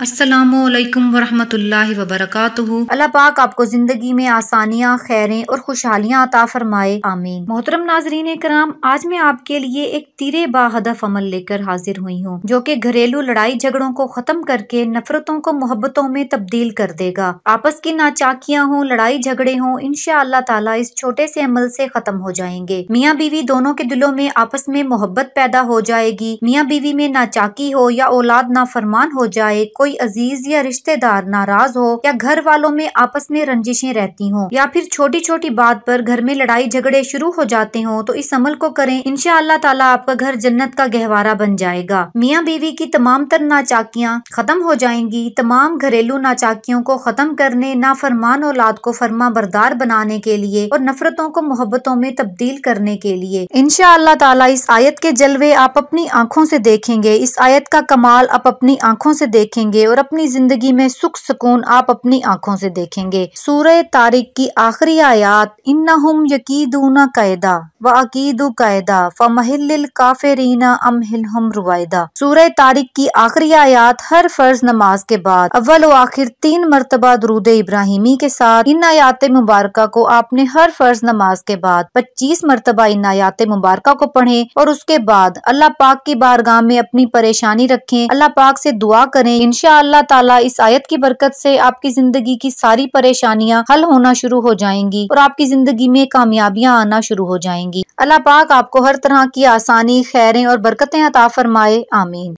अस्सलामुअलैकुम वरहमतुल्लाहि वबरकातुहू। अल्लाह पाक आपको जिंदगी में आसानियाँ, खैरें और खुशहालियाँ अता फरमाए, आमीन। मोहतरम नाजरीन कराम, आज मैं आपके लिए एक तीरे बाहदफ अमल लेकर हाजिर हुई हूँ जो कि घरेलू लड़ाई झगड़ों को खत्म करके नफरतों को मोहब्बतों में तब्दील कर देगा। आपस की नाचाकियाँ हों, लड़ाई झगड़े हों, इंशाअल्लाह ताला इस छोटे से अमल से खत्म हो जाएंगे। मियाँ बीवी दोनों के दिलों में आपस में मोहब्बत पैदा हो जाएगी। मियाँ बीवी में नाचाकी हो या औलाद नाफरमान हो जाए, कोई अजीज या रिश्तेदार नाराज हो या घर वालों में आपस में रंजिशें रहती हों या फिर छोटी छोटी बात पर घर में लड़ाई झगड़े शुरू हो जाते हों, तो इस अमल को करें। इंशाअल्लाह ताला आपका घर जन्नत का गहवारा बन जाएगा। मियाँ बीवी की तमाम तर नाचाकियाँ खत्म हो जाएंगी। तमाम घरेलू नाचाकियों को खत्म करने, नाफरमान औलाद को फरमा बरदार बनाने के लिए और नफरतों को मोहब्बतों में तब्दील करने के लिए इंशाअल्लाह ताला इस आयत के जलवे आप अपनी आंखों से देखेंगे। इस आयत का कमाल आप अपनी आंखों से देखेंगे और अपनी जिंदगी में सुख सुकून आप अपनी आंखों से देखेंगे। सूरह तारिक की आखिरी आयत, इन्नहुम यकीदूना कायदा व अकीदू कायदा फमहिल्लिल काफिरीना अमहिलहुम रुवायदा। सूरह तारिक की आखिरी आयत हर फर्ज नमाज के बाद अव्वल व आखिर 3 मरतबा दुरूद इब्राहिमी के साथ इन आयात मुबारका को आपने हर फर्ज नमाज के बाद 25 मरतबा इन आयात मुबारका को पढ़ें और उसके बाद अल्लाह पाक की बारगाह में अपनी परेशानी रखें, अल्लाह पाक से दुआ करें। इंशाअल्लाह ताला इस आयत की बरकत से आपकी जिंदगी की सारी परेशानियां हल होना शुरू हो जाएंगी और आपकी जिंदगी में कामयाबियां आना शुरू हो जाएंगी। अल्लाह पाक आपको हर तरह की आसानी, खैरें और बरकतें अता फरमाए, आमीन।